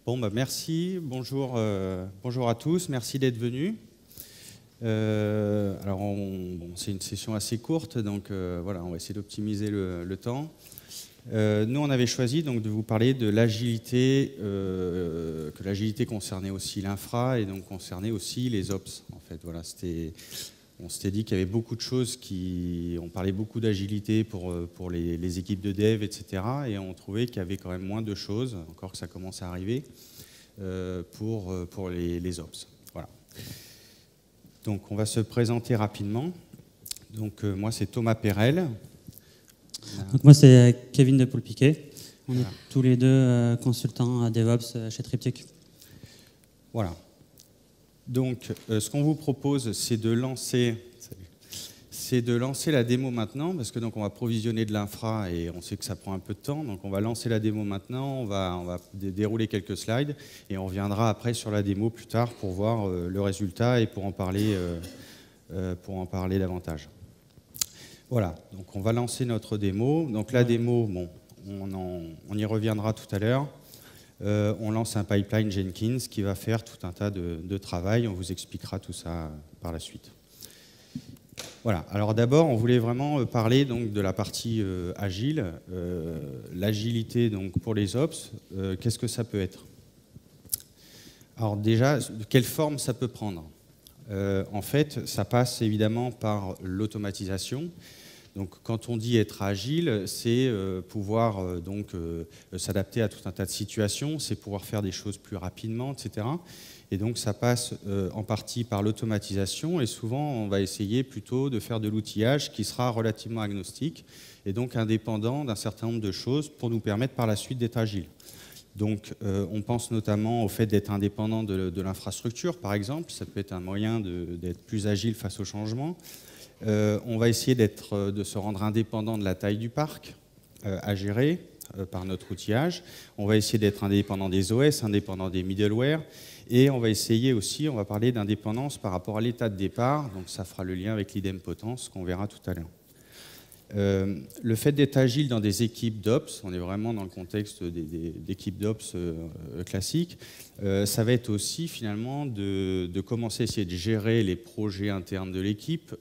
Bon, bah merci, bonjour, bonjour à tous, merci d'être venus. Alors, c'est une session assez courte, donc voilà, on va essayer d'optimiser le temps. Nous, on avait choisi donc de vous parler de l'agilité, que l'agilité concernait aussi l'infra et donc concernait aussi les ops. En fait, voilà, on s'était dit qu'il y avait beaucoup de choses on parlait beaucoup d'agilité pour les équipes de dev, etc. Et on trouvait qu'il y avait quand même moins de choses, encore que ça commence à arriver, pour les ops. Voilà. Donc, on va se présenter rapidement. Donc, moi, c'est Thomas Perel. Donc moi, c'est Kevin de Poulpiquet. On est tous les deux consultants à DevOps chez Triptych. Voilà. Donc, ce qu'on vous propose, c'est de lancer la démo maintenant, parce que donc on va provisionner de l'infra et on sait que ça prend un peu de temps. Donc, on va lancer la démo maintenant, on va dérouler quelques slides et on reviendra après sur la démo plus tard pour voir le résultat et pour en parler davantage. Voilà, donc on va lancer notre démo. Donc la démo, bon, on y reviendra tout à l'heure. On lance un pipeline Jenkins qui va faire tout un tas de travail. On vous expliquera tout ça par la suite. Voilà, alors d'abord, on voulait vraiment parler donc, de la partie agile. L'agilité donc, pour les ops, qu'est-ce que ça peut être? Alors déjà, de quelle forme ça peut prendre? En fait, ça passe évidemment par l'automatisation. Donc, quand on dit être agile, c'est pouvoir s'adapter à tout un tas de situations, c'est pouvoir faire des choses plus rapidement, etc. Et donc, ça passe en partie par l'automatisation. Et souvent, on va essayer plutôt de faire de l'outillage qui sera relativement agnostique et donc indépendant d'un certain nombre de choses pour nous permettre par la suite d'être agile. Donc, on pense notamment au fait d'être indépendant de l'infrastructure, par exemple. Ça peut être un moyen d'être plus agile face au changement. On va essayer de se rendre indépendant de la taille du parc à gérer par notre outillage. On va essayer d'être indépendant des OS, indépendant des middleware. Et on va essayer aussi, on va parler d'indépendance par rapport à l'état de départ. Donc, ça fera le lien avec l'idempotence qu'on verra tout à l'heure. Le fait d'être agile dans des équipes d'ops, on est vraiment dans le contexte d'équipes d'ops classiques, ça va être aussi finalement de commencer à essayer de gérer les projets internes de l'équipe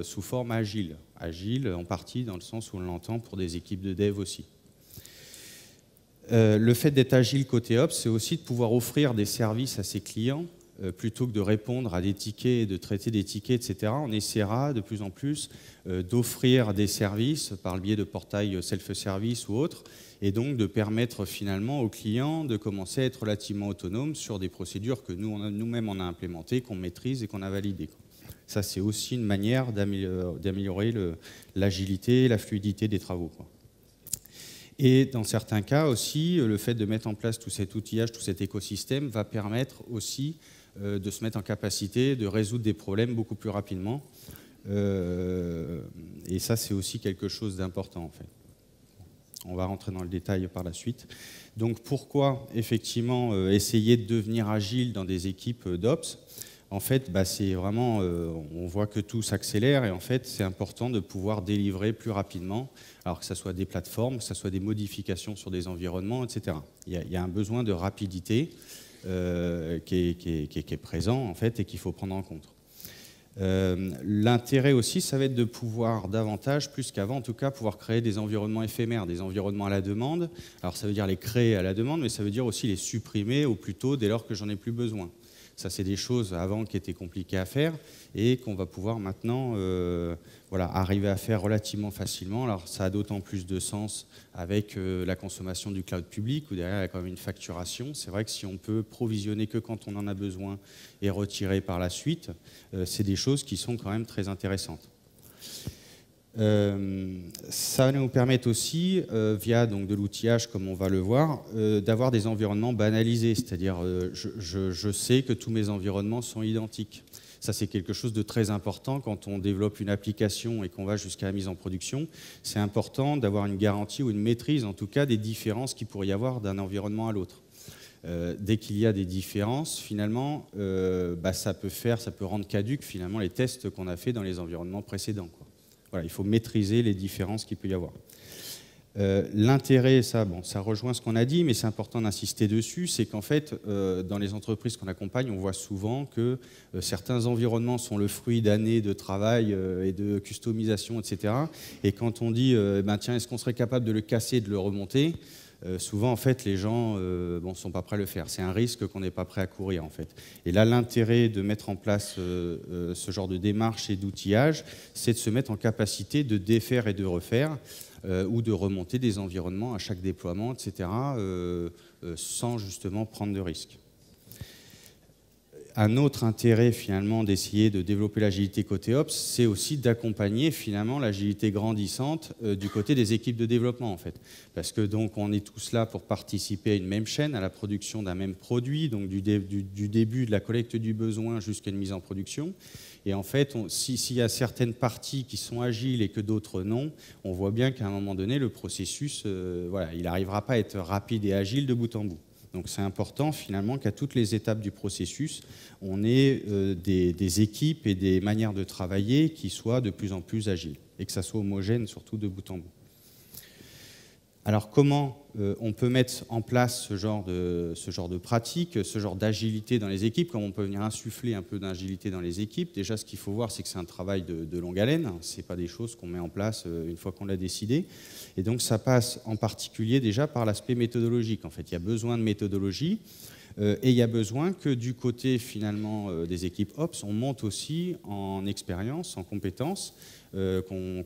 sous forme agile. Agile en partie dans le sens où on l'entend pour des équipes de dev aussi. Le fait d'être agile côté ops, c'est aussi de pouvoir offrir des services à ses clients plutôt que de répondre à des tickets, de traiter des tickets, etc., on essaiera de plus en plus d'offrir des services par le biais de portails self-service ou autres, et donc de permettre finalement aux clients de commencer à être relativement autonomes sur des procédures que nous-mêmes on a implémentées, qu'on maîtrise et qu'on a validées. Ça, c'est aussi une manière d'améliorer l'agilité et la fluidité des travaux, quoi. Et dans certains cas aussi, le fait de mettre en place tout cet outillage, tout cet écosystème va permettre aussi de se mettre en capacité de résoudre des problèmes beaucoup plus rapidement. Et ça, c'est aussi quelque chose d'important, en fait. On va rentrer dans le détail par la suite. Donc, pourquoi, effectivement, essayer de devenir agile dans des équipes d'ops? En fait, c'est vraiment, on voit que tout s'accélère et en fait, c'est important de pouvoir délivrer plus rapidement, alors que ce soit des plateformes, que ce soit des modifications sur des environnements, etc. Il y a un besoin de rapidité qui est présent en fait et qu'il faut prendre en compte. L'intérêt aussi, ça va être de pouvoir davantage, plus qu'avant en tout cas, pouvoir créer des environnements éphémères, des environnements à la demande. Alors ça veut dire les créer à la demande, mais ça veut dire aussi les supprimer au plus tôt dès lors que j'en ai plus besoin. Ça, c'est des choses avant qui étaient compliquées à faire et qu'on va pouvoir maintenant arriver à faire relativement facilement. Alors, ça a d'autant plus de sens avec la consommation du cloud public où derrière, il y a quand même une facturation. C'est vrai que si on peut provisionner que quand on en a besoin et retirer par la suite, c'est des choses qui sont quand même très intéressantes. Ça va nous permettre aussi, via donc, de l'outillage, comme on va le voir, d'avoir des environnements banalisés, c'est-à-dire je sais que tous mes environnements sont identiques. Ça, c'est quelque chose de très important quand on développe une application et qu'on va jusqu'à la mise en production. C'est important d'avoir une garantie ou une maîtrise, en tout cas, des différences qu'il pourrait y avoir d'un environnement à l'autre. Dès qu'il y a des différences, finalement, ça peut rendre caduques finalement les tests qu'on a fait dans les environnements précédents, quoi. Voilà, il faut maîtriser les différences qu'il peut y avoir. L'intérêt, ça rejoint ce qu'on a dit, mais c'est important d'insister dessus, c'est qu'en fait, dans les entreprises qu'on accompagne, on voit souvent que certains environnements sont le fruit d'années de travail et de customisation, etc. Et quand on dit, tiens, est-ce qu'on serait capable de le casser, de le remonter, souvent, en fait, les gens ne sont pas prêts à le faire. C'est un risque qu'on n'est pas prêt à courir, en fait. Et là, l'intérêt de mettre en place ce genre de démarche et d'outillage, c'est de se mettre en capacité de défaire et de refaire, ou de remonter des environnements à chaque déploiement, etc., sans justement prendre de risques. Un autre intérêt finalement d'essayer de développer l'agilité côté Ops, c'est aussi d'accompagner finalement l'agilité grandissante du côté des équipes de développement en fait. Parce que donc on est tous là pour participer à une même chaîne, à la production d'un même produit, donc du début de la collecte du besoin jusqu'à une mise en production. Et en fait, s'il y a certaines parties qui sont agiles et que d'autres non, on voit bien qu'à un moment donné, le processus, il n'arrivera pas à être rapide et agile de bout en bout. Donc c'est important finalement qu'à toutes les étapes du processus, on ait des équipes et des manières de travailler qui soient de plus en plus agiles et que ça soit homogène surtout de bout en bout. Alors comment on peut mettre en place ce genre de pratique, ce genre d'agilité dans les équipes, comment on peut venir insuffler un peu d'agilité dans les équipes? Déjà, ce qu'il faut voir, c'est que c'est un travail de longue haleine, ce n'est pas des choses qu'on met en place une fois qu'on l'a décidé. Et donc ça passe en particulier déjà par l'aspect méthodologique. En fait, il y a besoin de méthodologie. Et il y a besoin que du côté finalement des équipes Ops, on monte aussi en expérience, en compétences, qu'on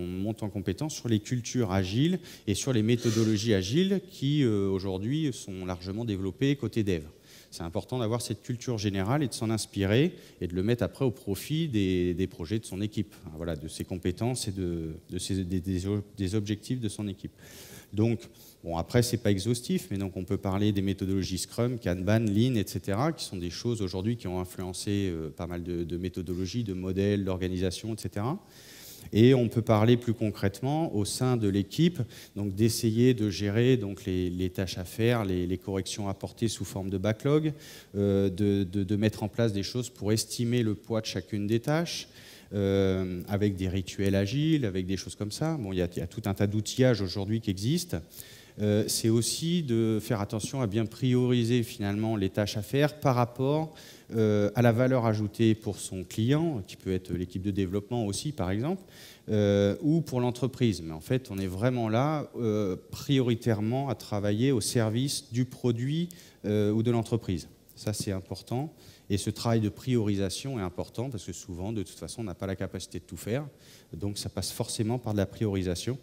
monte en compétences sur les cultures agiles et sur les méthodologies agiles qui aujourd'hui sont largement développées côté dev. C'est important d'avoir cette culture générale et de s'en inspirer et de le mettre après au profit des projets de son équipe, voilà, de ses compétences et des objectifs de son équipe. Donc, bon, après, ce n'est pas exhaustif, mais donc on peut parler des méthodologies Scrum, Kanban, Lean, etc., qui sont des choses aujourd'hui qui ont influencé pas mal de méthodologies, de modèles, d'organisation, etc. Et on peut parler plus concrètement au sein de l'équipe, donc d'essayer de gérer donc les tâches à faire, les corrections apportées sous forme de backlog, de mettre en place des choses pour estimer le poids de chacune des tâches, avec des rituels agiles, avec des choses comme ça. Bon, il y a tout un tas d'outillages aujourd'hui qui existent. C'est aussi de faire attention à bien prioriser finalement les tâches à faire par rapport à la valeur ajoutée pour son client, qui peut être l'équipe de développement aussi par exemple, ou pour l'entreprise. Mais en fait, on est vraiment là prioritairement à travailler au service du produit ou de l'entreprise. Ça, c'est important. Et ce travail de priorisation est important parce que souvent, de toute façon, on n'a pas la capacité de tout faire. Donc, ça passe forcément par de la priorisation.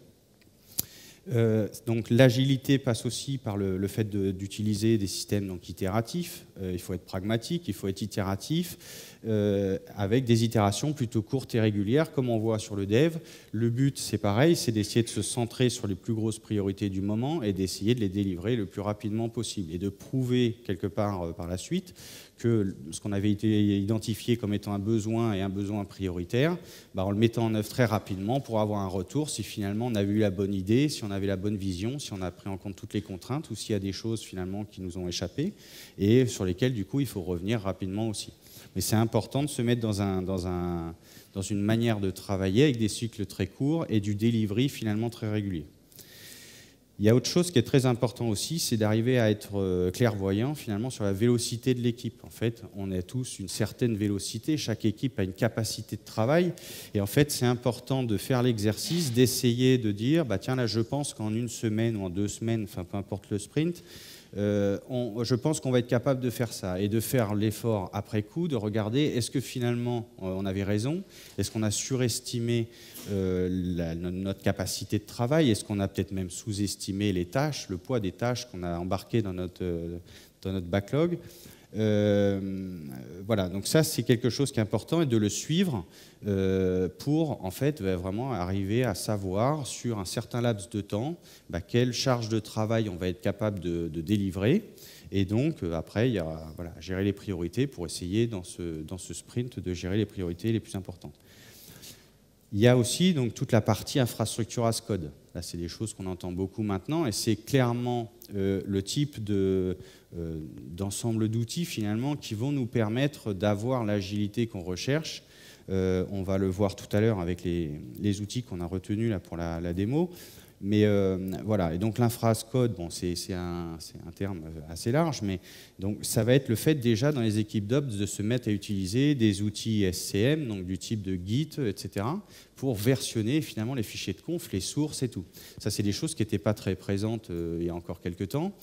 Donc l'agilité passe aussi par le fait d'utiliser des systèmes donc, itératifs. Il faut être pragmatique, il faut être itératif, avec des itérations plutôt courtes et régulières, comme on voit sur le dev. Le but, c'est pareil, c'est d'essayer de se centrer sur les plus grosses priorités du moment et d'essayer de les délivrer le plus rapidement possible et de prouver quelque part par la suite que ce qu'on avait été identifié comme étant un besoin et un besoin prioritaire, en le mettant en œuvre très rapidement pour avoir un retour si finalement on avait eu la bonne idée, si on avait la bonne vision, si on a pris en compte toutes les contraintes ou s'il y a des choses finalement qui nous ont échappé et sur lesquelles du coup il faut revenir rapidement aussi. Mais c'est important de se mettre dans une manière de travailler avec des cycles très courts et du delivery finalement très régulier. Il y a autre chose qui est très important aussi, c'est d'arriver à être clairvoyant finalement sur la vélocité de l'équipe. En fait, on a tous une certaine vélocité, chaque équipe a une capacité de travail et en fait, c'est important de faire l'exercice, d'essayer de dire, tiens là, je pense qu'en 1 semaine ou en 2 semaines, enfin peu importe le sprint, je pense qu'on va être capable de faire ça et de faire l'effort après coup, de regarder est-ce que finalement on avait raison, est-ce qu'on a surestimé notre capacité de travail, est-ce qu'on a peut-être même sous-estimé les tâches, le poids des tâches qu'on a embarquées dans notre backlog. Voilà, donc ça c'est quelque chose qui est important et de le suivre pour en fait vraiment arriver à savoir sur un certain laps de temps quelle charge de travail on va être capable de délivrer et donc après il y a gérer les priorités pour essayer dans ce sprint de gérer les priorités les plus importantes. Il y a aussi donc, toute la partie infrastructure as code. Là, c'est des choses qu'on entend beaucoup maintenant et c'est clairement le type d'ensemble d'outils finalement qui vont nous permettre d'avoir l'agilité qu'on recherche. On va le voir tout à l'heure avec les outils qu'on a retenus là, pour la démo. Mais voilà, et donc l'infra as code, bon, c'est un terme assez large, mais donc ça va être le fait déjà dans les équipes d'Ops de se mettre à utiliser des outils SCM, donc du type de Git, etc., pour versionner finalement les fichiers de conf, les sources et tout. Ça, c'est des choses qui n'étaient pas très présentes il y a encore quelques temps,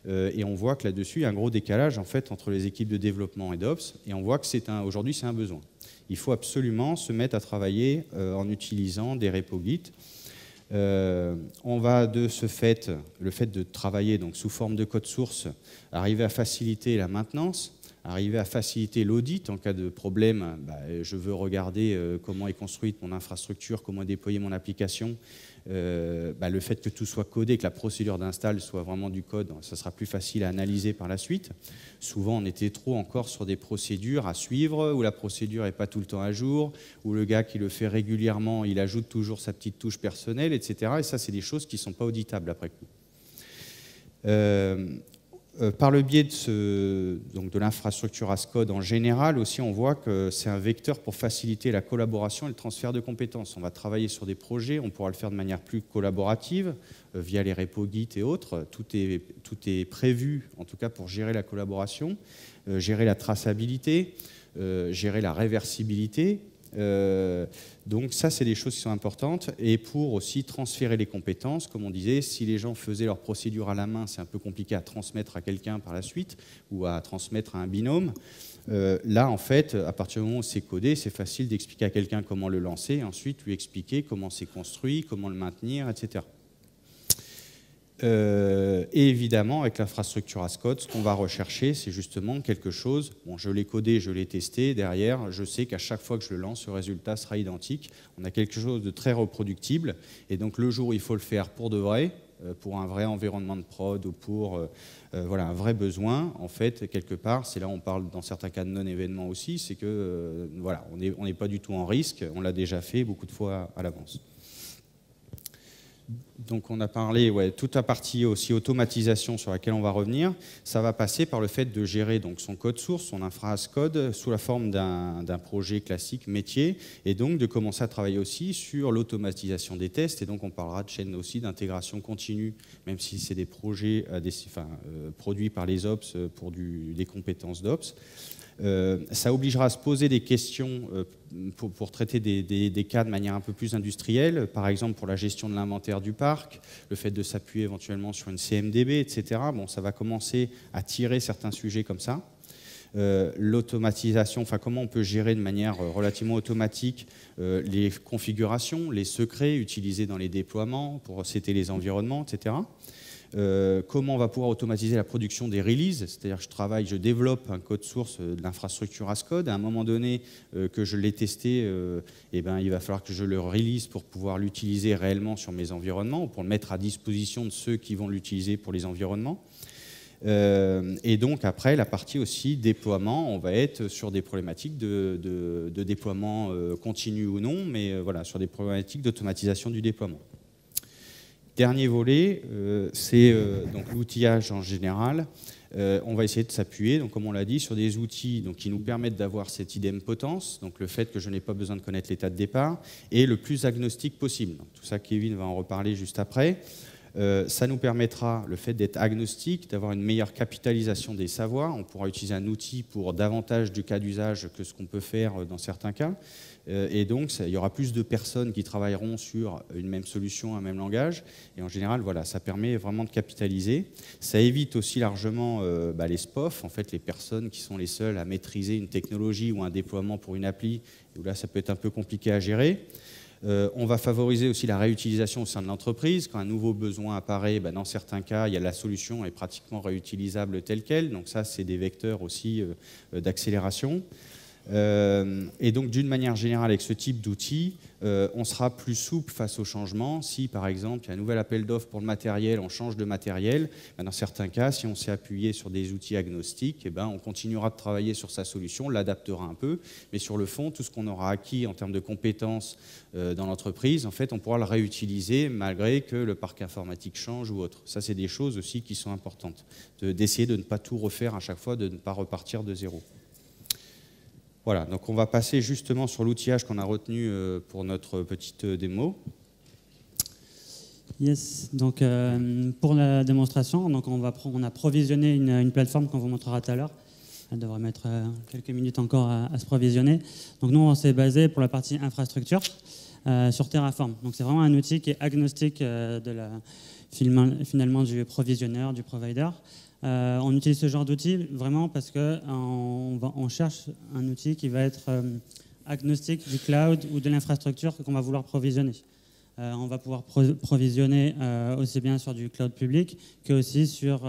et on voit que là-dessus, il y a un gros décalage en fait entre les équipes de développement et d'Ops, et on voit que aujourd'hui, c'est un besoin. Il faut absolument se mettre à travailler en utilisant des repos Git. On va de ce fait, le fait de travailler donc, sous forme de code source, arriver à faciliter la maintenance, arriver à faciliter l'audit en cas de problème. Je veux regarder comment est construite mon infrastructure, comment est déployée mon application. Le fait que tout soit codé, que la procédure d'install soit vraiment du code, ça sera plus facile à analyser par la suite. Souvent, on était trop encore sur des procédures à suivre, où la procédure n'est pas tout le temps à jour, où le gars qui le fait régulièrement, il ajoute toujours sa petite touche personnelle, etc. Et ça, c'est des choses qui ne sont pas auditables après coup. Par le biais de l'infrastructure as code en général, aussi, on voit que c'est un vecteur pour faciliter la collaboration et le transfert de compétences. On va travailler sur des projets, on pourra le faire de manière plus collaborative, via les repos Git et autres. Tout est prévu, en tout cas, pour gérer la collaboration, gérer la traçabilité, gérer la réversibilité. Donc ça, c'est des choses qui sont importantes. Et pour aussi transférer les compétences, comme on disait, si les gens faisaient leur procédure à la main, c'est un peu compliqué à transmettre à quelqu'un par la suite ou à transmettre à un binôme. Là, en fait, à partir du moment où c'est codé, c'est facile d'expliquer à quelqu'un comment le lancer et ensuite lui expliquer comment c'est construit, comment le maintenir, etc. Et évidemment, avec l'infrastructure as code, ce qu'on va rechercher, c'est justement quelque chose, bon, je l'ai codé, je l'ai testé, derrière, je sais qu'à chaque fois que je le lance, le résultat sera identique. On a quelque chose de très reproductible, et donc le jour où il faut le faire pour de vrai, pour un vrai environnement de prod ou pour un vrai besoin, en fait, quelque part, c'est là où on parle dans certains cas de non-événement aussi, c'est que on n'est pas du tout en risque, on l'a déjà fait beaucoup de fois à l'avance. Donc on a parlé, toute la partie aussi automatisation sur laquelle on va revenir, ça va passer par le fait de gérer donc, son code source, son infra as code, sous la forme d'un projet classique métier, et donc de commencer à travailler aussi sur l'automatisation des tests, et donc on parlera de chaîne aussi d'intégration continue, même si c'est des projets produits par les Ops pour des compétences d'Ops. Ça obligera à se poser des questions pour traiter des cas de manière un peu plus industrielle, par exemple pour la gestion de l'inventaire du parc, le fait de s'appuyer éventuellement sur une CMDB, etc. Bon, ça va commencer à tirer certains sujets comme ça. L'automatisation, comment on peut gérer de manière relativement automatique les configurations, les secrets utilisés dans les déploiements pour setter les environnements, etc. Comment on va pouvoir automatiser la production des releases, c'est-à-dire que je développe un code source de l'infrastructure as code, à un moment donné que je l'ai testé, il va falloir que je le release pour pouvoir l'utiliser réellement sur mes environnements, ou pour le mettre à disposition de ceux qui vont l'utiliser pour les environnements. Et donc après, la partie aussi déploiement, on va être sur des problématiques de déploiement continu ou non, mais sur des problématiques d'automatisation du déploiement. Dernier volet, c'est donc l'outillage en général. On va essayer de s'appuyer, donc comme on l'a dit, sur des outils qui nous permettent d'avoir cette idempotence, donc le fait que je n'ai pas besoin de connaître l'état de départ, et le plus agnostique possible. Donc, tout ça, Kevin va en reparler juste après. Ça nous permettra, le fait d'être agnostique, d'avoir une meilleure capitalisation des savoirs. On pourra utiliser un outil pour davantage de cas d'usage que ce qu'on peut faire dans certains cas. Et donc, il y aura plus de personnes qui travailleront sur une même solution, un même langage. Et en général, ça permet vraiment de capitaliser. Ça évite aussi largement les SPOF, en fait, les personnes qui sont les seules à maîtriser une technologie ou un déploiement pour une appli, où là, ça peut être un peu compliqué à gérer. On va favoriser aussi la réutilisation au sein de l'entreprise. Quand un nouveau besoin apparaît, dans certains cas, la solution est pratiquement réutilisable telle qu'elle. Donc ça, c'est des vecteurs aussi d'accélération. Et donc, d'une manière générale, avec ce type d'outils, on sera plus souple face au changement. Si, par exemple, il y a un nouvel appel d'offres pour le matériel, on change de matériel, dans certains cas, si on s'est appuyé sur des outils agnostiques, on continuera de travailler sur sa solution, on l'adaptera un peu, mais sur le fond, tout ce qu'on aura acquis en termes de compétences dans l'entreprise, en fait, on pourra le réutiliser malgré que le parc informatique change ou autre. Ça, c'est des choses aussi qui sont importantes, d'essayer de ne pas tout refaire à chaque fois, de ne pas repartir de zéro. Voilà, donc on va passer justement sur l'outillage qu'on a retenu pour notre petite démo. Yes, donc pour la démonstration, donc on a provisionné une plateforme qu'on vous montrera tout à l'heure. Elle devrait mettre quelques minutes encore à se provisionner. Donc nous, on s'est basé pour la partie infrastructure sur Terraform. Donc c'est vraiment un outil qui est agnostique finalement du provisionneur, du provider. On utilise ce genre d'outil vraiment parce qu'on cherche un outil qui va être agnostique du cloud ou de l'infrastructure qu'on va vouloir provisionner. On va pouvoir provisionner aussi bien sur du cloud public que aussi sur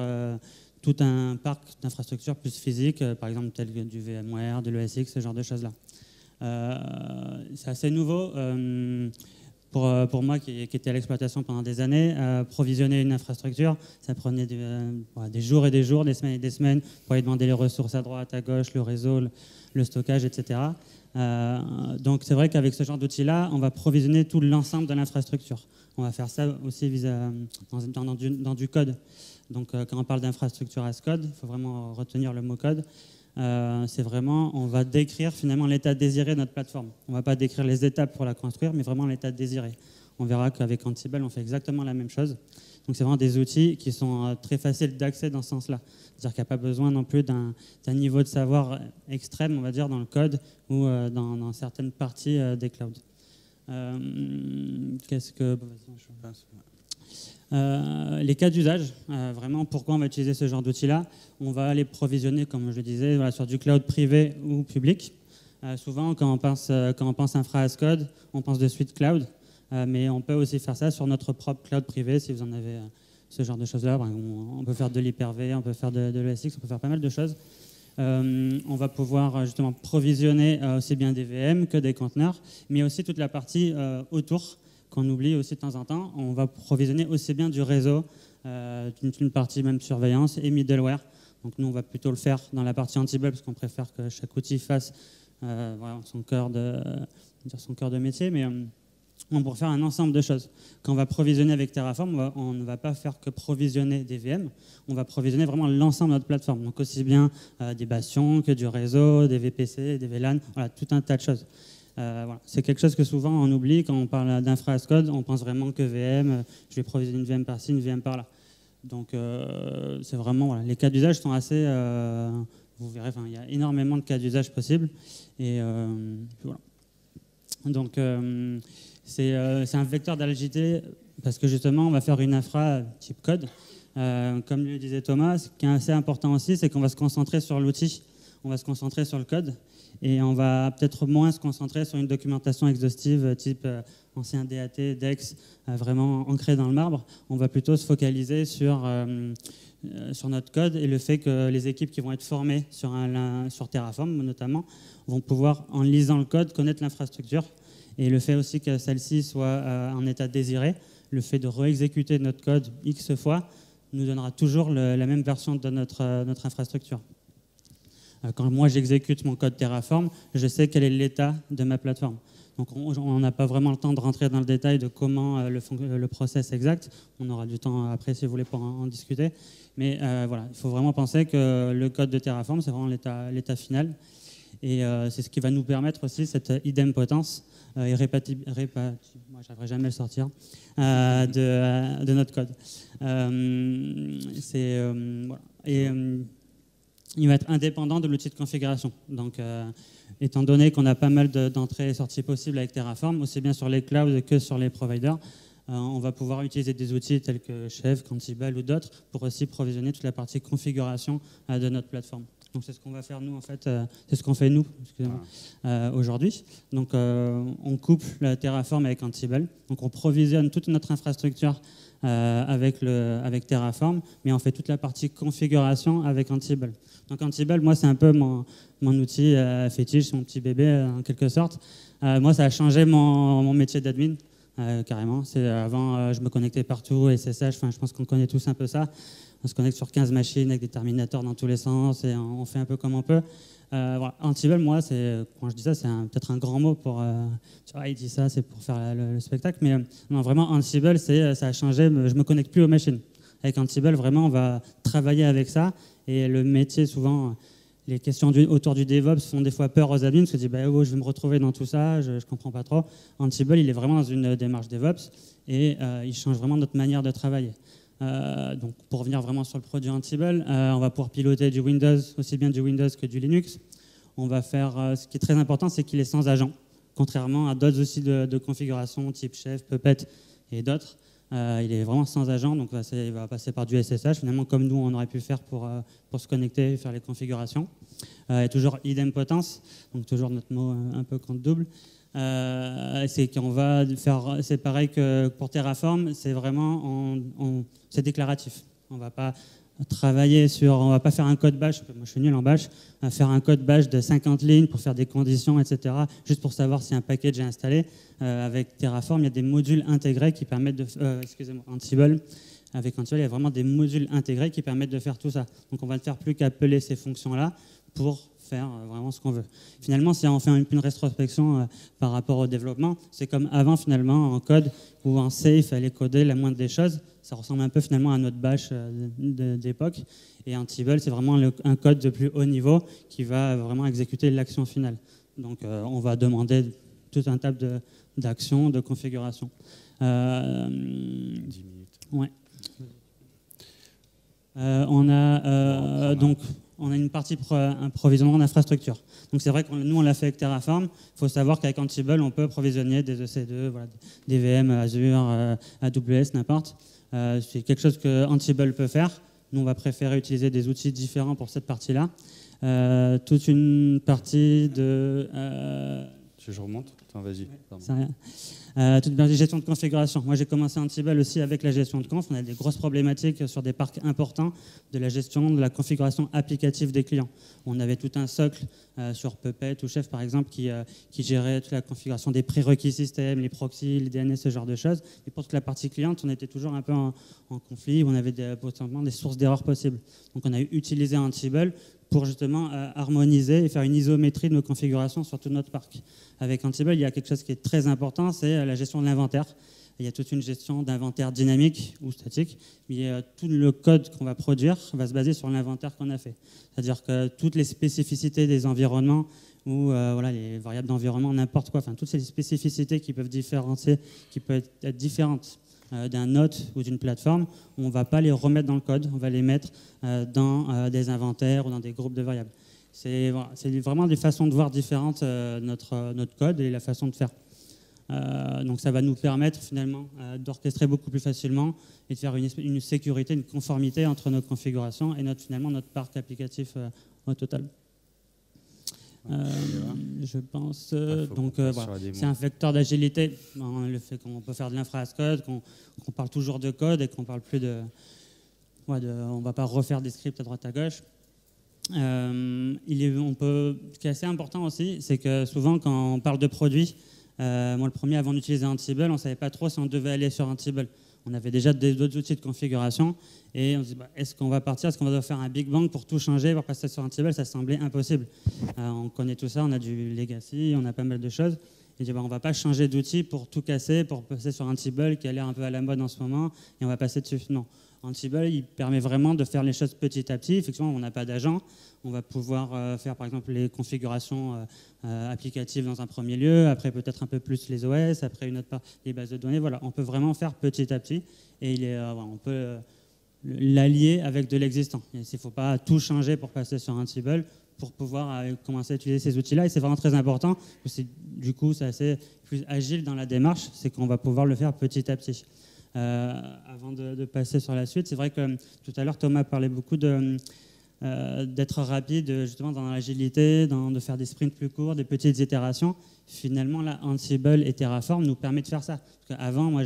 tout un parc d'infrastructures plus physiques, par exemple tel que du VMware, de l'ESX, ce genre de choses-là. C'est assez nouveau pour moi qui était à l'exploitation pendant des années. Provisionner une infrastructure, ça prenait des jours et des jours, des semaines et des semaines pour aller demander les ressources à droite, à gauche, le réseau, le stockage, etc. Donc c'est vrai qu'avec ce genre d'outil-là, on va provisionner tout l'ensemble de l'infrastructure. On va faire ça aussi dans du code. Donc quand on parle d'infrastructure as code, il faut vraiment retenir le mot code. C'est vraiment, on va décrire finalement l'état désiré de notre plateforme. On ne va pas décrire les étapes pour la construire, mais vraiment l'état désiré. On verra qu'avec Ansible, on fait exactement la même chose. Donc c'est vraiment des outils qui sont très faciles d'accès dans ce sens-là. C'est-à-dire qu'il n'y a pas besoin non plus d'un niveau de savoir extrême, on va dire, dans le code ou dans certaines parties des clouds. Qu'est-ce que... les cas d'usage, vraiment pourquoi on va utiliser ce genre d'outils-là. On va les provisionner, comme je le disais, voilà, sur du cloud privé ou public. Souvent, quand on pense infra as code, on pense de suite cloud, mais on peut aussi faire ça sur notre propre cloud privé, si vous en avez ce genre de choses-là. On peut faire de l'Hyper-V, on peut faire de l'ESX, on peut faire pas mal de choses. On va pouvoir justement provisionner aussi bien des VM que des conteneurs, mais aussi toute la partie autour, qu'on oublie aussi de temps en temps. On va provisionner aussi bien du réseau, une partie même surveillance et middleware. Donc nous, on va plutôt le faire dans la partie Ansible parce qu'on préfère que chaque outil fasse voilà, son cœur de métier, mais on pourra faire un ensemble de choses. Quand on va provisionner avec Terraform, on ne va pas faire que provisionner des VM, on va provisionner vraiment l'ensemble de notre plateforme. Donc aussi bien des bastions que du réseau, des VPC, des VLAN, voilà, tout un tas de choses. Voilà. C'est quelque chose que souvent on oublie quand on parle d'infra as code, on pense vraiment que VM, je vais provisionner une VM par-ci, une VM par-là. Donc c'est vraiment, voilà, les cas d'usage sont assez, vous verrez, il y a énormément de cas d'usage possibles. Et voilà. Donc c'est un vecteur d'agilité parce que justement on va faire une infra type code. Comme le disait Thomas, ce qui est assez important aussi, c'est qu'on va se concentrer sur l'outil, on va se concentrer sur le code. Et on va peut-être moins se concentrer sur une documentation exhaustive type ancien DAT, DEX, vraiment ancré dans le marbre. On va plutôt se focaliser sur notre code et le fait que les équipes qui vont être formées sur Terraform notamment vont pouvoir, en lisant le code, connaître l'infrastructure. Et le fait aussi que celle-ci soit en état désiré, le fait de réexécuter notre code X fois, nous donnera toujours la même version de notre infrastructure. Quand moi j'exécute mon code Terraform, je sais quel est l'état de ma plateforme. Donc on n'a pas vraiment le temps de rentrer dans le détail de comment le process exact. On aura du temps après si vous voulez pour en discuter. Mais voilà, il faut vraiment penser que le code de Terraform, c'est vraiment l'état final. Et c'est ce qui va nous permettre aussi cette idempotence et moi j'arriverai jamais à le sortir, de notre code. Voilà. Et il va être indépendant de l'outil de configuration. Donc, étant donné qu'on a pas mal d'entrées et sorties possibles avec Terraform, aussi bien sur les clouds que sur les providers, on va pouvoir utiliser des outils tels que Chef, Ansible ou d'autres pour aussi provisionner toute la partie configuration de notre plateforme. Donc, c'est ce qu'on va faire nous, en fait. C'est ce qu'on fait nous, aujourd'hui. Donc, on couple la Terraform avec Ansible. Donc, on provisionne toute notre infrastructure avec Terraform, mais on fait toute la partie configuration avec Ansible. Donc Ansible, moi, c'est un peu mon outil fétiche, mon petit bébé, en quelque sorte. Moi, ça a changé mon métier d'admin, carrément. Avant, je me connectais partout, SSH, je pense qu'on connaît tous un peu ça. On se connecte sur 15 machines avec des terminators dans tous les sens et on fait un peu comme on peut. Voilà. Ansible, moi, quand je dis ça, c'est peut-être un grand mot pour... tu vois, il dit ça, c'est pour faire le spectacle. Mais non, vraiment, Ansible, ça a changé. Je ne me connecte plus aux machines. Avec Ansible, vraiment, on va travailler avec ça. Et le métier, souvent, les questions autour du DevOps font des fois peur aux admins, parce qu'ils se disent bah, oh, je vais me retrouver dans tout ça, je ne comprends pas trop. Ansible, il est vraiment dans une démarche DevOps et il change vraiment notre manière de travailler. Donc pour revenir vraiment sur le produit Ansible, on va pouvoir piloter du Windows, aussi bien du Windows que du Linux. On va faire, ce qui est très important, c'est qu'il est sans agent, contrairement à d'autres outils de configuration type Chef, Puppet et d'autres. Il est vraiment sans agent, donc il va passer par du SSH, finalement comme nous on aurait pu faire pour se connecter et faire les configurations. Et toujours idempotence, donc toujours notre mot un peu compte double. C'est qu'on va faire, c'est pareil que pour Terraform, c'est vraiment c'est déclaratif. On va pas travailler on va pas faire un code bash, moi je suis nul en bash, faire un code bash de 50 lignes pour faire des conditions, etc., juste pour savoir si un package est installé. Avec Terraform, il y a des modules intégrés qui permettent de... Ansible, avec Ansible, il y a vraiment des modules intégrés qui permettent de faire tout ça. Donc on va ne faire plus qu'appeler ces fonctions-là pour faire vraiment ce qu'on veut. Finalement, si on fait une rétrospection par rapport au développement, c'est comme avant finalement en code où en C, il fallait coder la moindre des choses. Ça ressemble un peu finalement à notre bash d'époque. Et Ansible, c'est vraiment un code de plus haut niveau qui va vraiment exécuter l'action finale. Donc on va demander tout un tas d'actions, de configuration. 10 minutes. Ouais. On a une partie un provisionnement d'infrastructure. Donc c'est vrai que nous on l'a fait avec Terraform. Il faut savoir qu'avec Ansible on peut provisionner des EC2, voilà, des VM, Azure, AWS, n'importe. C'est quelque chose que Ansible peut faire. Nous on va préférer utiliser des outils différents pour cette partie-là. Toute une partie de... Je remonte. Attends, vas-y. Toute une partie de gestion de configuration. Moi, j'ai commencé Ansible aussi avec la gestion de conf. On a des grosses problématiques sur des parcs importants de la gestion de la configuration applicative des clients. On avait tout un socle sur Puppet ou Chef, par exemple, qui gérait toute la configuration des prérequis système, les proxys, les DNS, ce genre de choses. Et pour toute la partie cliente, on était toujours un peu en conflit, où on avait potentiellement des sources d'erreurs possibles. Donc, on a utilisé Ansible pour justement harmoniser et faire une isométrie de nos configurations sur tout notre parc. Avec Ansible, il y a quelque chose qui est très important, c'est la gestion de l'inventaire. Il y a toute une gestion d'inventaire dynamique ou statique, mais tout le code qu'on va produire va se baser sur l'inventaire qu'on a fait. C'est-à-dire que toutes les spécificités des environnements ou voilà, les variables d'environnement, n'importe quoi, enfin toutes ces spécificités qui peuvent différencier, qui peuvent être différentes d'un hôte ou d'une plateforme, on ne va pas les remettre dans le code, on va les mettre dans des inventaires ou dans des groupes de variables. C'est vraiment des façons de voir différentes notre code et la façon de faire. Donc ça va nous permettre finalement d'orchestrer beaucoup plus facilement et de faire une sécurité, une conformité entre nos configurations et finalement notre parc applicatif au total. Je pense. Donc, voilà. C'est un vecteur d'agilité. Le fait qu'on peut faire de l'infra as code, qu'on parle toujours de code et qu'on parle plus de. On ne va pas refaire des scripts à droite à gauche. Ce qui est assez important aussi, c'est que souvent, quand on parle de produits, moi, le premier, avant d'utiliser Ansible, on ne savait pas trop si on devait aller sur Ansible. On avait déjà d'autres outils de configuration et on se dit est-ce qu'on va partir, est-ce qu'on va devoir faire un Big Bang pour tout changer, pour passer sur Ansible? Ça semblait impossible. On connaît tout ça, on a du legacy, on a pas mal de choses. Et on ne va pas changer d'outil pour tout casser, pour passer sur Ansible qui a l'air un peu à la mode en ce moment et on va passer dessus. Non. Ansible, il permet vraiment de faire les choses petit à petit. Effectivement, on n'a pas d'agent. On va pouvoir faire, par exemple, les configurations applicatives dans un premier lieu, après peut-être un peu plus les OS, après une autre part les bases de données. Voilà, on peut vraiment faire petit à petit et on peut l'allier avec de l'existant. Il ne faut pas tout changer pour passer sur Ansible pour pouvoir commencer à utiliser ces outils-là. Et c'est vraiment très important. Du coup, c'est assez plus agile dans la démarche. C'est qu'on va pouvoir le faire petit à petit. Avant de passer sur la suite, c'est vrai que tout à l'heure Thomas parlait beaucoup d'être rapide justement dans l'agilité, de faire des sprints plus courts, des petites itérations. Finalement, là, Ansible et Terraform nous permettent de faire ça. Parce qu'avant, moi,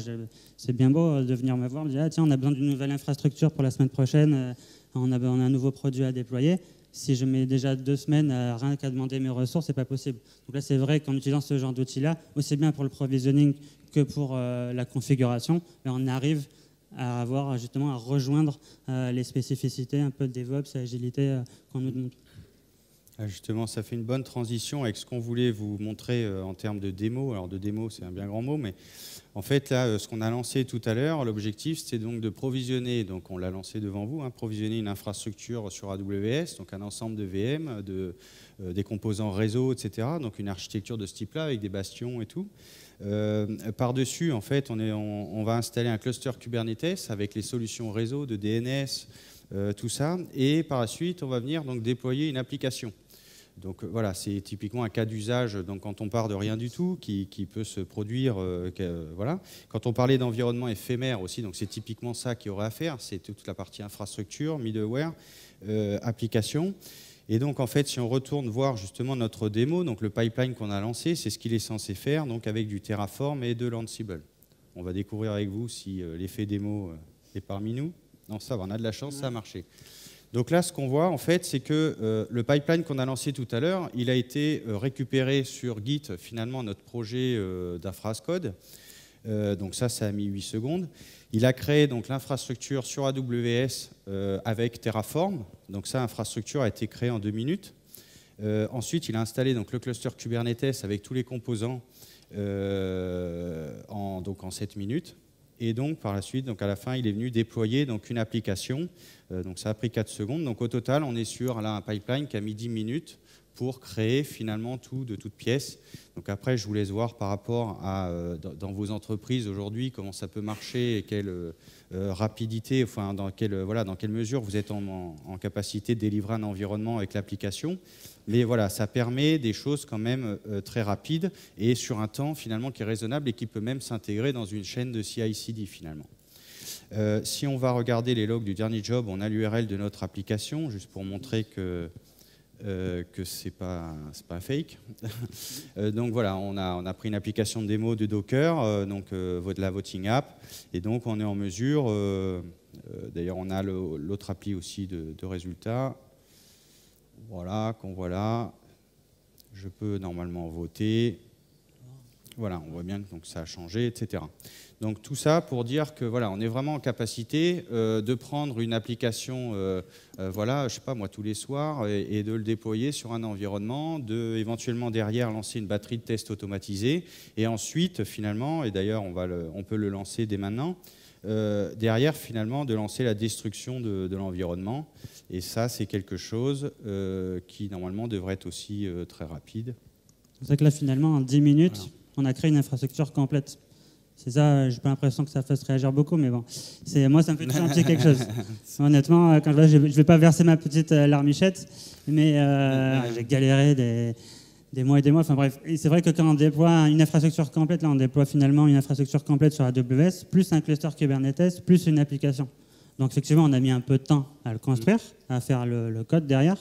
c'est bien beau de venir me voir, me dire tiens, on a besoin d'une nouvelle infrastructure pour la semaine prochaine, on a un nouveau produit à déployer. Si je mets déjà 2 semaines à rien qu'à demander mes ressources, c'est pas possible. Donc là, c'est vrai qu'en utilisant ce genre d'outils-là, aussi bien pour le provisioning que pour la configuration, on arrive à avoir justement à rejoindre les spécificités un peu de DevOps et agilité qu'on nous demande. Justement, ça fait une bonne transition avec ce qu'on voulait vous montrer en termes de démo. Alors de démo, c'est un bien grand mot, mais en fait, là, ce qu'on a lancé tout à l'heure, l'objectif, c'était donc de provisionner, donc on l'a lancé devant vous, provisionner une infrastructure sur AWS, donc un ensemble de VM, des composants réseau, etc. Donc une architecture de ce type-là avec des bastions et tout. Par-dessus, en fait, on va installer un cluster Kubernetes avec les solutions réseau de DNS, tout ça, et par la suite, on va venir donc déployer une application. Donc voilà, c'est typiquement un cas d'usage quand on part de rien du tout, qui peut se produire. Voilà. Quand on parlait d'environnement éphémère aussi, donc c'est typiquement ça qu'il y aurait à faire, c'est toute la partie infrastructure, middleware, application. Et donc en fait, si on retourne voir justement notre démo, donc le pipeline qu'on a lancé, c'est ce qu'il est censé faire, donc avec du Terraform et de l'Ansible. On va découvrir avec vous si l'effet démo est parmi nous. Non, ça va, on a de la chance, ça a marché. Donc là, ce qu'on voit, en fait, c'est que le pipeline qu'on a lancé tout à l'heure, il a été récupéré sur Git, finalement, notre projet d'infrascode. Donc ça a mis 8 secondes. Il a créé donc l'infrastructure sur AWS avec Terraform. Donc ça, l'infrastructure a été créée en 2 minutes. Ensuite, il a installé donc le cluster Kubernetes avec tous les composants en 7 minutes. Et donc, par la suite, donc à la fin, il est venu déployer donc, une application. Donc, ça a pris 4 secondes. Donc, au total, on est sur là, un pipeline qui a mis 10 minutes pour créer finalement tout de toutes pièces. Donc, après, je vous laisse voir par rapport à dans vos entreprises aujourd'hui comment ça peut marcher et quelle rapidité, enfin, dans quelle mesure vous êtes en capacité de délivrer un environnement avec l'application. Mais voilà, ça permet des choses quand même très rapides et sur un temps finalement qui est raisonnable et qui peut même s'intégrer dans une chaîne de CI/CD finalement. Si on va regarder les logs du dernier job, on a l'URL de notre application, juste pour montrer que c'est pas un fake. Donc voilà, on a pris une application de démo de Docker, de la voting app, et donc on est en mesure, d'ailleurs on a l'autre appli aussi de résultats. Voilà, qu'on voit là, je peux normalement voter. Voilà, on voit bien que donc, ça a changé, etc. Donc tout ça pour dire que voilà, on est vraiment en capacité de prendre une application, voilà, je sais pas moi, tous les soirs, et de le déployer sur un environnement, de éventuellement derrière lancer une batterie de tests automatisée, et ensuite finalement, et d'ailleurs on peut le lancer dès maintenant. Derrière, finalement, de lancer la destruction de l'environnement. Et ça, c'est quelque chose qui, normalement, devrait être aussi très rapide. C'est ça que là, finalement, en 10 minutes, voilà, on a créé une infrastructure complète. C'est ça, j'ai pas l'impression que ça fasse réagir beaucoup, mais bon. Moi, ça me fait toujours un petit quelque chose. Honnêtement, quand je vais pas verser ma petite larmichette, mais j'ai galéré des mois et des mois. Enfin bref, c'est vrai que quand on déploie une infrastructure complète, là on déploie finalement une infrastructure complète sur AWS, plus un cluster Kubernetes, plus une application. Donc effectivement, on a mis un peu de temps à le construire, à faire le code derrière,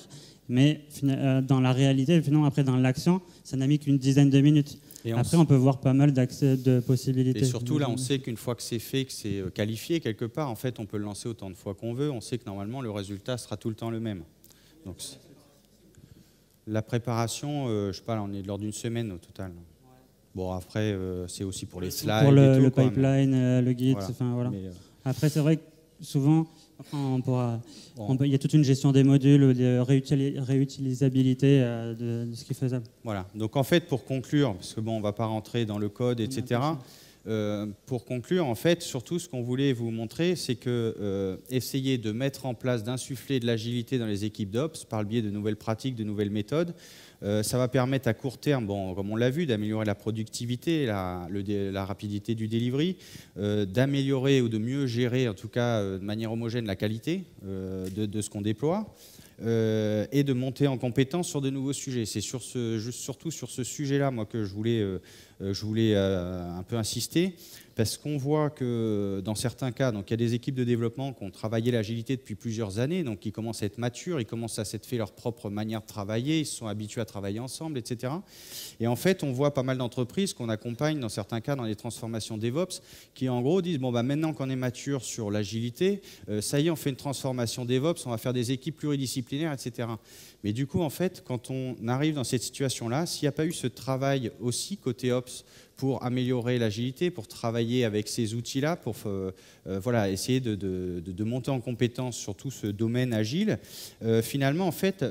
mais dans la réalité, finalement, après dans l'action, ça n'a mis qu'une dizaine de minutes. Et après, on peut voir pas mal d'accès de possibilités. Et surtout, là, on sait qu'une fois que c'est fait, que c'est qualifié quelque part, en fait, on peut le lancer autant de fois qu'on veut. On sait que normalement, le résultat sera tout le temps le même. Donc, la préparation, je ne sais pas, là, on est de l'ordre d'une semaine au total. Bon, après, c'est aussi pour les slides. Pour le tout, pipeline, le Git, voilà. Enfin, voilà. Après, c'est vrai que souvent, il y a toute une gestion des modules, de réutilisabilité de ce qui est faisable. Voilà. Donc, en fait, pour conclure, parce que bon, on ne va pas rentrer dans le code, etc. Pour conclure, en fait, surtout, ce qu'on voulait vous montrer, c'est que essayer de mettre en place, d'insuffler de l'agilité dans les équipes d'Ops par le biais de nouvelles pratiques, de nouvelles méthodes. Ça va permettre à court terme, bon, comme on l'a vu, d'améliorer la productivité, la rapidité du delivery, d'améliorer ou de mieux gérer, en tout cas de manière homogène, la qualité de ce qu'on déploie. Et de monter en compétence sur de nouveaux sujets. C'est surtout sur ce sujet-là, moi, que je voulais un peu insister, parce qu'on voit que dans certains cas, donc il y a des équipes de développement qui ont travaillé l'agilité depuis plusieurs années, donc ils commencent à être matures, ils commencent à s'être fait leur propre manière de travailler, ils se sont habitués à travailler ensemble, etc. Et en fait, on voit pas mal d'entreprises qu'on accompagne dans certains cas dans les transformations DevOps, qui en gros disent, bon, bah, maintenant qu'on est mature sur l'agilité, ça y est, on fait une transformation DevOps, on va faire des équipes pluridisciplinaires, etc. Mais du coup, en fait, quand on arrive dans cette situation-là, s'il n'y a pas eu ce travail aussi côté Ops pour améliorer l'agilité, pour travailler avec ces outils-là, pour voilà, essayer de monter en compétence sur tout ce domaine agile. Finalement, en fait,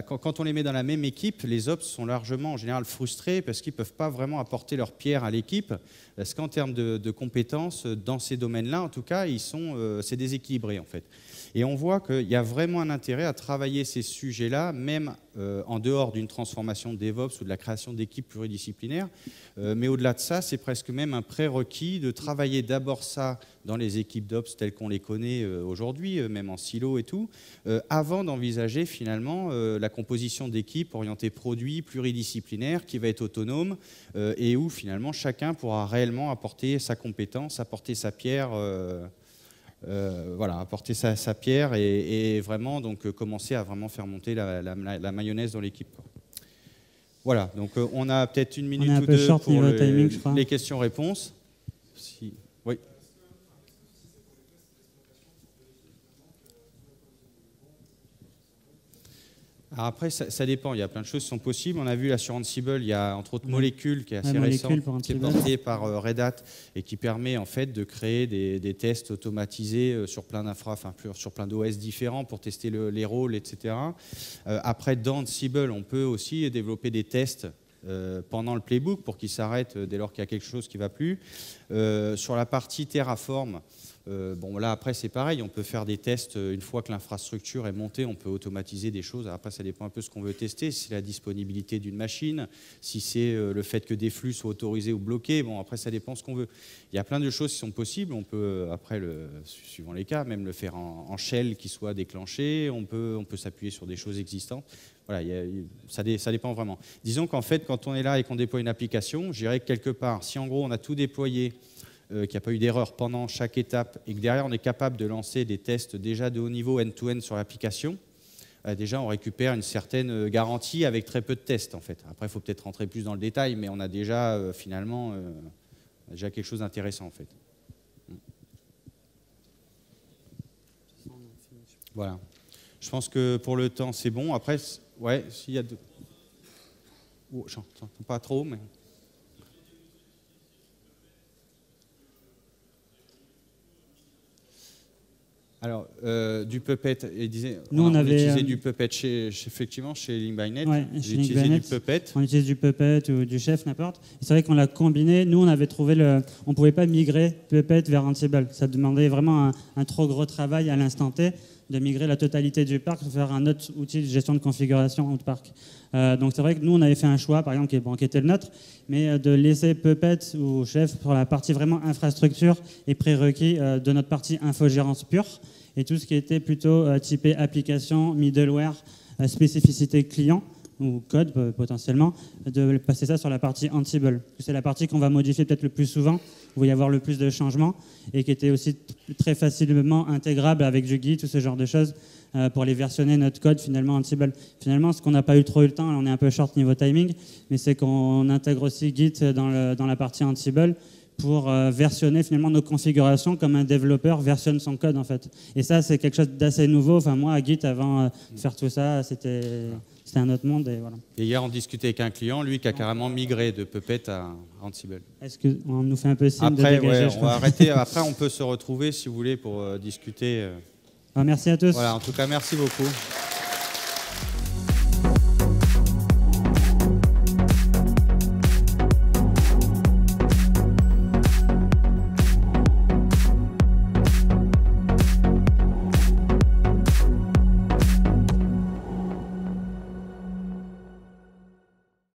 quand on les met dans la même équipe, les ops sont largement en général frustrés parce qu'ils ne peuvent pas vraiment apporter leur pierre à l'équipe, parce qu'en termes de compétences, dans ces domaines-là, en tout cas, c'est déséquilibré en fait. Et on voit qu'il y a vraiment un intérêt à travailler ces sujets-là, même en dehors d'une transformation de DevOps ou de la création d'équipes pluridisciplinaires. Mais au-delà de ça, c'est presque même un prérequis de travailler d'abord ça dans les équipes d'Ops telles qu'on les connaît aujourd'hui, même en silo et tout, avant d'envisager finalement la composition d'équipes orientées produits, pluridisciplinaires, qui va être autonome et où finalement chacun pourra réellement apporter sa compétence, apporter sa pierre. Voilà, apporter sa pierre et vraiment donc, commencer à vraiment faire monter la mayonnaise dans l'équipe. Voilà, donc on a peut-être une minute ou deux pour les questions-réponses. Oui. Alors après, ça dépend. Il y a plein de choses qui sont possibles. On a vu là sur Ansible, il y a entre autres Molecule qui est assez récent, qui est porté par Red Hat et qui permet en fait de créer des tests automatisés sur plein d'infra, enfin sur plein d'OS différents pour tester les rôles, etc. Après, dans Ansible, on peut aussi développer des tests pendant le playbook pour qu'ils s'arrêtent dès lors qu'il y a quelque chose qui ne va plus. Sur la partie Terraform, bon, là, après, c'est pareil. On peut faire des tests une fois que l'infrastructure est montée. On peut automatiser des choses. Après, ça dépend un peu de ce qu'on veut tester. Si c'est la disponibilité d'une machine, si c'est le fait que des flux soient autorisés ou bloqués. Bon, après, ça dépend de ce qu'on veut. Il y a plein de choses qui sont possibles. On peut, après, suivant les cas, même le faire en shell qui soit déclenché. On peut s'appuyer sur des choses existantes. Voilà, ça dépend vraiment. Disons qu'en fait, quand on est là et qu'on déploie une application, je dirais que quelque part, si en gros, on a tout déployé, qu'il n'y a pas eu d'erreur pendant chaque étape et que derrière on est capable de lancer des tests déjà de haut niveau end-to-end sur l'application, déjà on récupère une certaine garantie avec très peu de tests en fait. Après il faut peut-être rentrer plus dans le détail, mais on a déjà finalement déjà quelque chose d'intéressant en fait. Voilà. Je pense que pour le temps c'est bon. Après, ouais, s'il y a deux... Oh, j'entends pas trop, mais... Alors, du Puppet, nous, on avait utilisait du Puppet effectivement chez Link-by-Net. Ouais, j'ai utilisé du Puppet. On utilise du Puppet ou du Chef, n'importe. C'est vrai qu'on l'a combiné. Nous, on avait trouvé on ne pouvait pas migrer Puppet vers Ansible. Ça demandait vraiment un trop gros travail à l'instant T de migrer la totalité du parc vers un autre outil de gestion de configuration de parc. Donc c'est vrai que nous, on avait fait un choix, par exemple, qui était le nôtre, mais de laisser Puppet ou Chef pour la partie vraiment infrastructure et prérequis de notre partie infogérance pure, et tout ce qui était plutôt typé application, middleware, spécificité client, ou code potentiellement, de passer ça sur la partie Ansible. C'est la partie qu'on va modifier peut-être le plus souvent, où il va y avoir le plus de changements, et qui était aussi très facilement intégrable avec du Git, tout ce genre de choses, pour aller versionner notre code finalement Ansible. Finalement, ce qu'on n'a pas eu trop eu le temps, on est un peu short niveau timing, mais c'est qu'on intègre aussi Git dans la partie Ansible pour versionner finalement nos configurations comme un développeur versionne son code en fait. Et ça, c'est quelque chose d'assez nouveau. Enfin, moi, à Git, avant de faire tout ça, c'était un autre monde. Et, voilà. Et hier, on discutait avec un client, lui, qui a carrément migré de Puppet à Ansible. Est-ce qu'on nous fait un peu signe après, de dégager, on va arrêter. Après, on peut se retrouver, si vous voulez, pour discuter. Merci à tous. Voilà, en tout cas, merci beaucoup.